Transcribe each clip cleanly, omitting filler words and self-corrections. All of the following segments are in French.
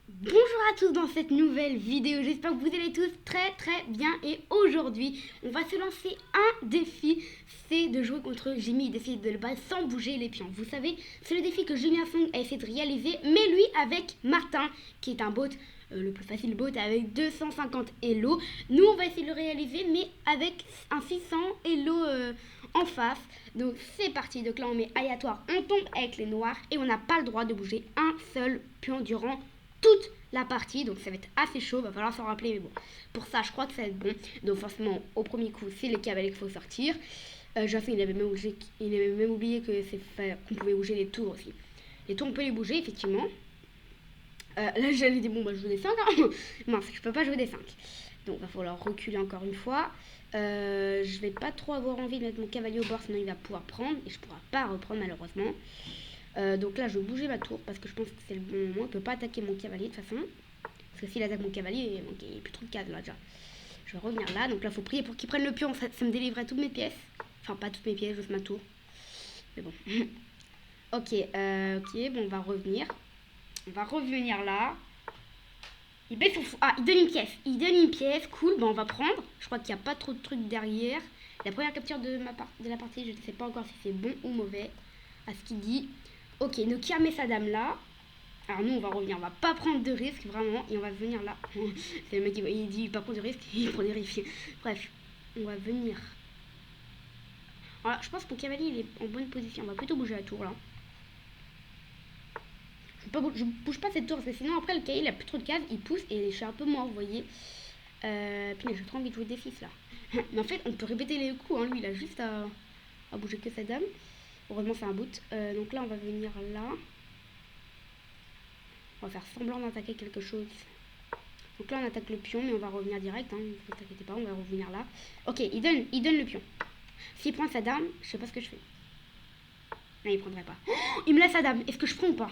Bonjour à tous dans cette nouvelle vidéo, j'espère que vous allez tous très bien et aujourd'hui on va se lancer un défi, c'est de jouer contre Jimmy, d'essayer de le battre sans bouger les pions. Vous savez, c'est le défi que Jimmy Afong a essayé de réaliser, mais lui avec Martin qui est un bot, le plus facile bot avec 250 Elo. Nous on va essayer de le réaliser mais avec un 600 Elo en face. Donc c'est parti, donc là on met aléatoire, on tombe avec les noirs et on n'a pas le droit de bouger un seul pion durant toute la partie, donc ça va être assez chaud, va falloir s'en rappeler, mais bon, pour ça je crois que ça va être bon. Donc forcément au premier coup c'est les cavaliers qu'il faut sortir. Jason il avait même oublié qu'on pouvait bouger les tours aussi. Les tours on peut les bouger effectivement. Là j'allais dire bon bah je joue des 5 hein. Mince, je peux pas jouer des 5. Donc il va falloir reculer encore une fois. Je vais pas trop avoir envie de mettre mon cavalier au bord, sinon il va pouvoir prendre et je pourrai pas reprendre malheureusement. Donc là je vais bouger ma tour parce que je pense que c'est le bon moment. Il ne peut pas attaquer mon cavalier de toute façon. Parce que s'il attaque mon cavalier, il n'y a plus trop de cases là déjà. Je vais revenir là. Donc là il faut prier pour qu'il prenne le pion. Ça me délivrerait toutes mes pièces. Enfin pas toutes mes pièces, juste ma tour. Mais bon. Ok, bon on va revenir. On va revenir là. Il baisse son fou. Ah, il donne une pièce. Il donne une pièce. Cool, bon on va prendre. Je crois qu'il n'y a pas trop de trucs derrière. La première capture de la partie, je ne sais pas encore si c'est bon ou mauvais. À ce qu'il dit. Ok, donc qui met sa dame là. Alors nous on va revenir, on va pas prendre de risques vraiment et on va venir là. C'est le mec il dit pas prendre de risques, il prend des risques. Bref, on va venir. Voilà, je pense que mon cavalier il est en bonne position, on va plutôt bouger la tour là. Je bouge pas cette tour parce que sinon après le cavalier il a plus trop de cases, il pousse et je suis un peu mort, vous voyez. Puis j'ai trop envie de jouer des 6 là. Mais en fait on peut répéter les coups, hein. Lui il a juste à bouger que sa dame. Heureusement c'est un boot. Donc là on va venir là. On va faire semblant d'attaquer quelque chose. Donc là on attaque le pion mais on va revenir direct, hein. Ne vous inquiétez pas, on va revenir là. Ok, il donne le pion. S'il prend sa dame, je sais pas ce que je fais. Non, il prendrait pas. Oh, il me laisse sa dame, est-ce que je prends ou pas?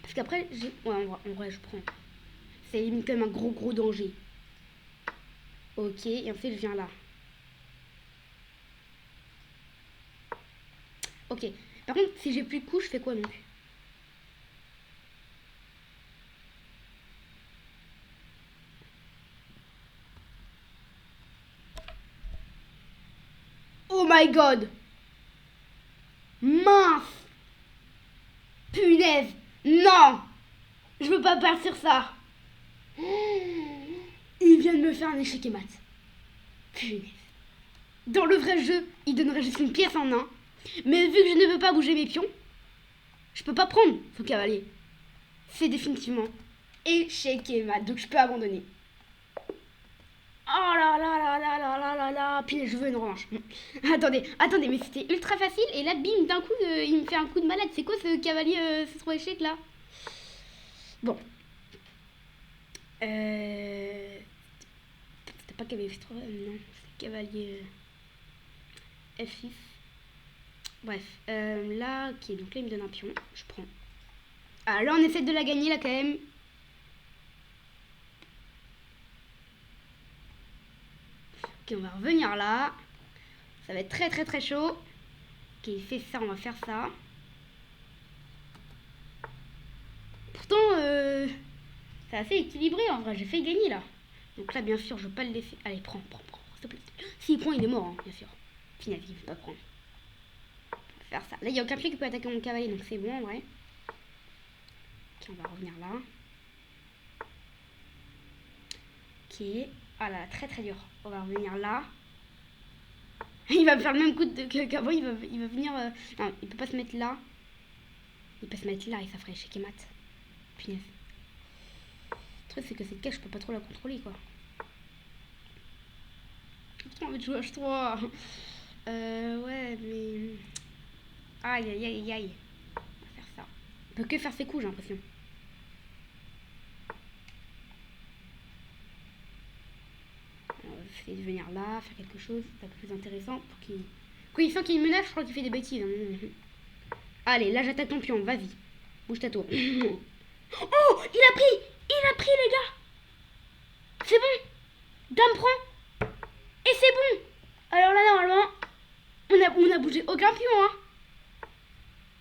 Parce qu'après, ouais, en vrai je prends. C'est limite quand même un gros danger. Ok, et ensuite je viens là. Ok, par contre si j'ai plus de coups, je fais quoi donc? Oh my god! Mince! Punaise! Non! Je veux pas perdre sur ça! Il vient de me faire un échec et mat. Punaise. Dans le vrai jeu, il donnerait juste une pièce en un. Mais vu que je ne peux pas bouger mes pions, je peux pas prendre son cavalier. C'est définitivement échec et mat, donc je peux abandonner. Oh là là là là là là là là. Puis je veux une revanche. Attendez, mais c'était ultra facile. Et là, bim, d'un coup, il me fait un coup de malade. C'est quoi ce cavalier, ce 3 échecs là? Bon. C'était pas cavalier F3, non. C'était cavalier F6. Bref. Là, ok, donc là, il me donne un pion. Je prends. Ah, là, on essaie de la gagner, là, quand même. Ok, on va revenir là. Ça va être très chaud. Ok, il fait ça, on va faire ça. Pourtant, c'est assez équilibré en vrai. J'ai fait gagner là. Donc là, bien sûr, je veux pas le laisser. Allez, prends, s'il te plaît. S'il prend, il est mort, hein, bien sûr. Finalement, il ne veut pas prendre. On va faire ça. Là, il n'y a aucun pied qui peut attaquer mon cavalier, donc c'est bon en vrai. Ok, on va revenir là. Ok. Ah là, très dur. On va revenir là. Il va me faire le même coup qu'avant. Il va venir. Non, il peut pas se mettre là. Il peut se mettre là et ça ferait échec et mat. Punaise. Le truc, c'est que cette cache, je peux pas trop la contrôler quoi. J'ai trop envie de jouer H3. Ouais, mais. Aïe. On va faire ça. On peut que faire ses coups, j'ai l'impression. On va essayer de venir là, faire quelque chose d'un peu plus intéressant pour qu'il. Quand il sent qu'il menace, je crois qu'il fait des bêtises. Hein. Allez, là j'attaque ton pion, vas-y. Bouge ta tour. Oh, il a pris les gars. C'est bon. Dame prend. Et c'est bon. Alors là, normalement, on a bougé aucun pion, hein.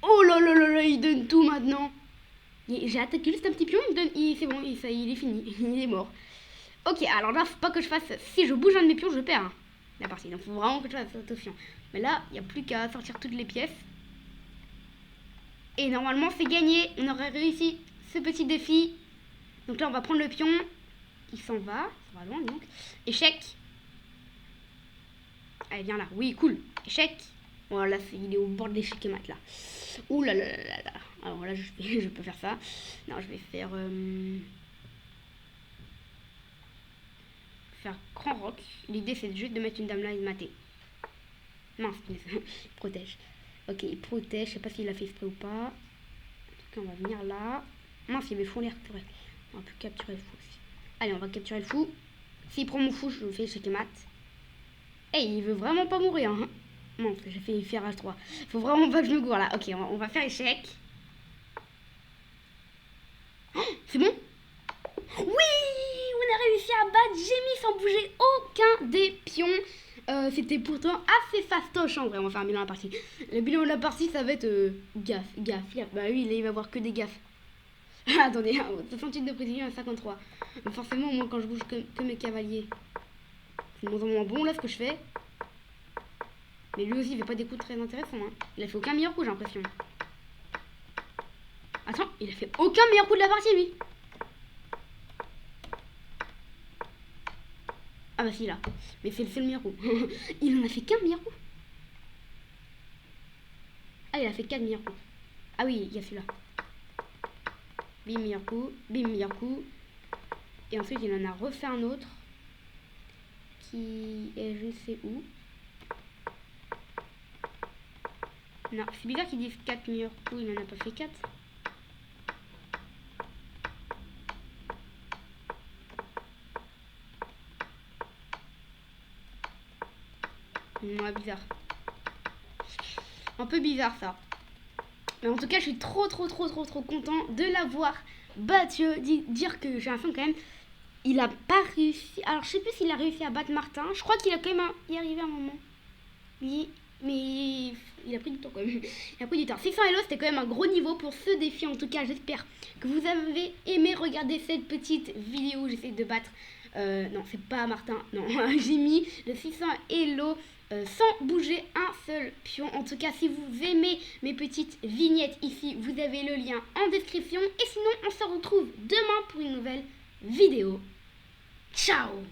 Oh là, il donne tout maintenant. J'ai attaqué juste un petit pion, c'est bon, il est fini, il est mort. Ok, alors là, faut pas que je fasse... Si je bouge un de mes pions, je perds hein, la partie. Donc faut vraiment que je fasse attention. Mais là, il n'y a plus qu'à sortir toutes les pièces. Et normalement, c'est gagné. On aurait réussi ce petit défi. Donc là, on va prendre le pion. Il s'en va loin donc. Échec. Allez, viens là. Oui, cool. Échec. Voilà, il est au bord de l'échec et mat là. Ouh là là là là. Alors là, je peux faire ça. Non, je vais faire... faire grand rock. L'idée, c'est juste de mettre une dame là et de mater. Mince, il protège. Ok, il protège. Je sais pas s'il a fait exprès ou pas. En tout cas, on va venir là. Mince, il y avait fou l'air purée. On va plus capturer le fou aussi. Allez, on va capturer le fou. S'il prend mon fou, je le fais échec et mat. Eh, il veut vraiment pas mourir. Hein. Non, j'ai fait faire H3. Faut vraiment pas que je me gourre là. Ok, on va faire échec. Oh, c'est bon? Oui, on a réussi à battre Jamie sans bouger aucun des pions. C'était pourtant assez fastoche en vrai. On va faire un bilan de la partie. Le bilan de la partie, ça va être gaffe. Bah oui, là, il va y avoir que des gaffes. Attendez, 68 de précision à 53. Mais forcément, moi, quand je bouge que mes cavaliers, c'est de moins en moins bon là ce que je fais. Mais lui aussi, il fait pas des coups très intéressants. Hein. Il a fait aucun meilleur coup, j'ai l'impression. Attends, il a fait aucun meilleur coup de la partie, lui. Ah bah si, là. Mais c'est le seul meilleur coup. Il en a fait qu'un meilleur coup. Ah, il a fait 4 meilleurs coups. Ah oui, il y a celui-là. Bim, meilleur coup. Bim, meilleur coup. Et ensuite, il en a refait un autre. Qui est je ne sais où. Non, c'est bizarre qu'ils disent 4 meilleurs coups. Il n'en a pas fait 4. Ouais, bizarre. Un peu bizarre ça. Mais en tout cas, je suis trop content de l'avoir battu. Dire que j'ai l'impression quand même, il a pas réussi. Alors, je sais plus s'il a réussi à battre Martin. Je crois qu'il a quand même y arrivé un moment. Oui, mais il a pris du temps quand même. Il a pris du temps. 600 Hello, c'était quand même un gros niveau pour ce défi. En tout cas, j'espère que vous avez aimé regarder cette petite vidéo. J'essaie de battre... non, c'est pas Martin. Non, j'ai mis le 600 Hello sans bouger un seul pion. En tout cas, si vous aimez mes petites vignettes ici, vous avez le lien en description. Et sinon, on se retrouve demain pour une nouvelle vidéo. Ciao!